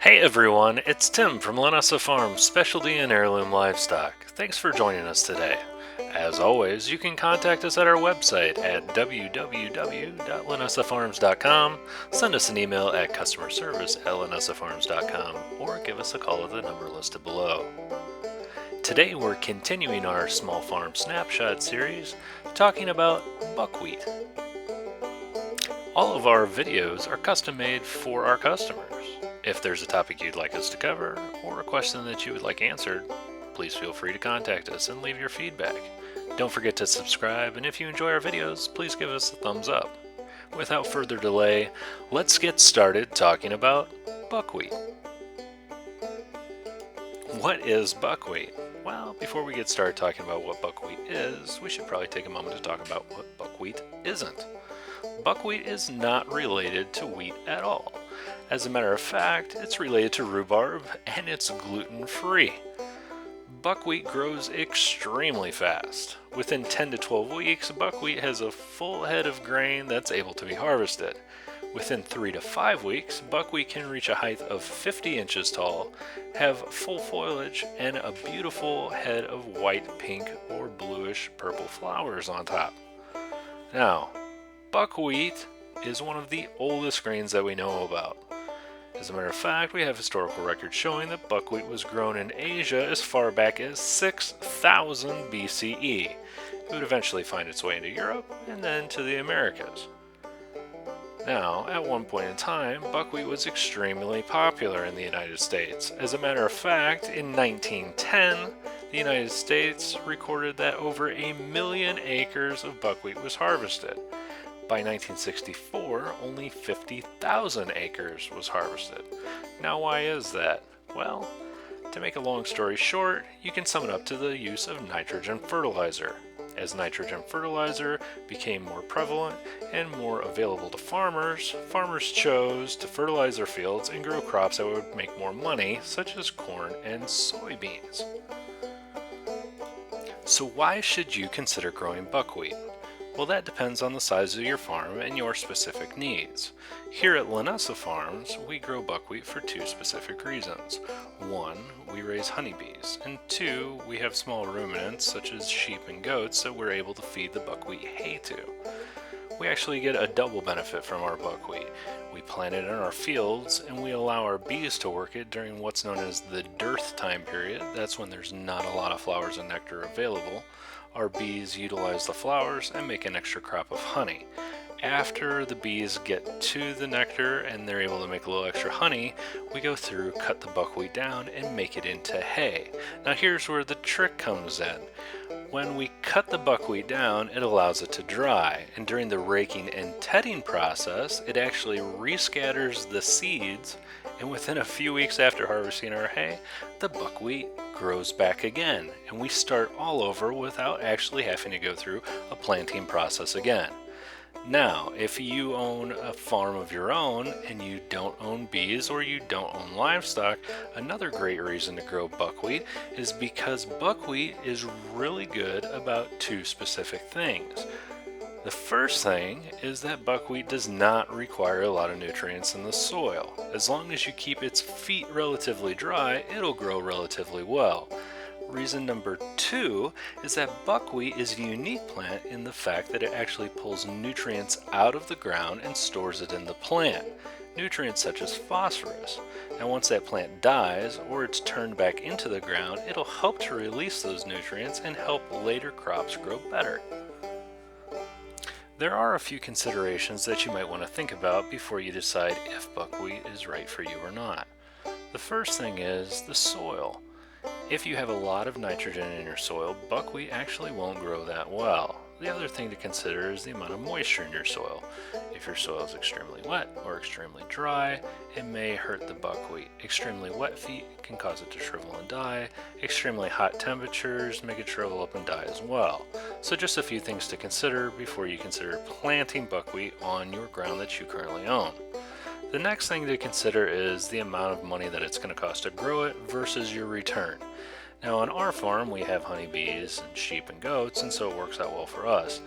Hey everyone, it's Tim from Lanessa Farms Specialty and Heirloom Livestock. Thanks for joining us today. As always, you can contact us at our website at www.lanessafarms.com, send us an email at customerservice@lanessafarms.com, or give us a call at the number listed below. Today we're continuing our Small Farm Snapshot series, talking about buckwheat. All of our videos are custom made for our customers. If there's a topic you'd like us to cover or a question that you would like answered, please feel free to contact us and leave your feedback. Don't forget to subscribe, and if you enjoy our videos, please give us a thumbs up. Without further delay, let's get started talking about buckwheat. What is buckwheat? Well, before we get started talking about what buckwheat is, we should probably take a moment to talk about what buckwheat isn't. Buckwheat is not related to wheat at all. As a matter of fact, it's related to rhubarb and it's gluten-free. Buckwheat grows extremely fast. Within 10 to 12 weeks, buckwheat has a full head of grain that's able to be harvested. Within 3 to 5 weeks, buckwheat can reach a height of 50 inches tall, have full foliage, and a beautiful head of white, pink, or bluish purple flowers on top. Now, buckwheat is one of the oldest grains that we know about. As a matter of fact, we have historical records showing that buckwheat was grown in Asia as far back as 6000 BCE. It would eventually find its way into Europe and then to the Americas. Now, at one point in time, buckwheat was extremely popular in the United States. As a matter of fact, in 1910, the United States recorded that over 1 million acres of buckwheat was harvested. By 1964, only 50,000 acres was harvested. Now, why is that? Well, to make a long story short, you can sum it up to the use of nitrogen fertilizer. As nitrogen fertilizer became more prevalent and more available to farmers, farmers chose to fertilize their fields and grow crops that would make more money, such as corn and soybeans. So why should you consider growing buckwheat? Well, that depends on the size of your farm and your specific needs. Here at Lanessa Farms, we grow buckwheat for 2 specific reasons. 1, we raise honeybees, and 2, we have small ruminants such as sheep and goats that we're able to feed the buckwheat hay to. We actually get a double benefit from our buckwheat. We plant it in our fields and we allow our bees to work it during what's known as the dearth time period. That's when there's not a lot of flowers and nectar available. Our bees utilize the flowers and make an extra crop of honey. After the bees get to the nectar and they're able to make a little extra honey, we go through, cut the buckwheat down, and make it into hay. Now here's where the trick comes in. When we cut the buckwheat down, it allows it to dry, and during the raking and tedding process, it actually rescatters the seeds, and within a few weeks after harvesting our hay, the buckwheat grows back again, and we start all over without actually having to go through a planting process again. Now, if you own a farm of your own and you don't own bees or you don't own livestock, another great reason to grow buckwheat is because buckwheat is really good about 2 specific things. The first thing is that buckwheat does not require a lot of nutrients in the soil. As long as you keep its feet relatively dry, it'll grow relatively well. Reason number 2 is that buckwheat is a unique plant in the fact that it actually pulls nutrients out of the ground and stores it in the plant. Nutrients such as phosphorus. Now once that plant dies or it's turned back into the ground, it'll help to release those nutrients and help later crops grow better. There are a few considerations that you might want to think about before you decide if buckwheat is right for you or not. The first thing is the soil. If you have a lot of nitrogen in your soil, buckwheat actually won't grow that well. The other thing to consider is the amount of moisture in your soil. If your soil is extremely wet or extremely dry, it may hurt the buckwheat. Extremely wet feet can cause it to shrivel and die. Extremely hot temperatures make it shrivel up and die as well. So just a few things to consider before you consider planting buckwheat on your ground that you currently own. The next thing to consider is the amount of money that it's going to cost to grow it versus your return. Now on our farm we have honeybees and sheep and goats, and so it works out well for us.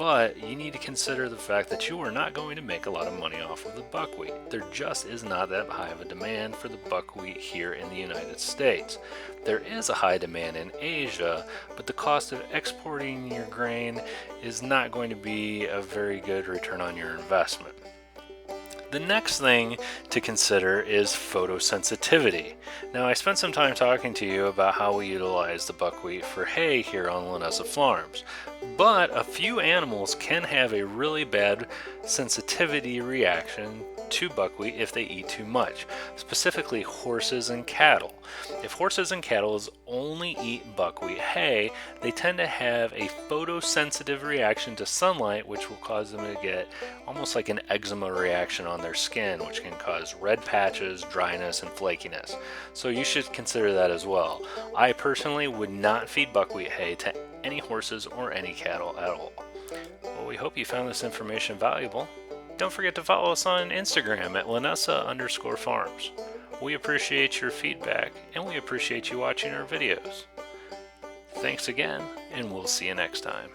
But you need to consider the fact that you are not going to make a lot of money off of the buckwheat. There just is not that high of a demand for the buckwheat here in the United States. There is a high demand in Asia, but the cost of exporting your grain is not going to be a very good return on your investment. The next thing to consider is photosensitivity. Now, I spent some time talking to you about how we utilize the buckwheat for hay here on Lanessa Farms, but a few animals can have a really bad sensitivity reaction to buckwheat if they eat too much, specifically horses and cattle. If horses and cattle only eat buckwheat hay, they tend to have a photosensitive reaction to sunlight, which will cause them to get almost like an eczema reaction on their skin, which can cause red patches, dryness, and flakiness. So you should consider that as well. I personally would not feed buckwheat hay to any horses or any cattle at all. Well, we hope you found this information valuable. Don't forget to follow us on Instagram at Lanessa_farms. We appreciate your feedback and we appreciate you watching our videos. Thanks again, and we'll see you next time.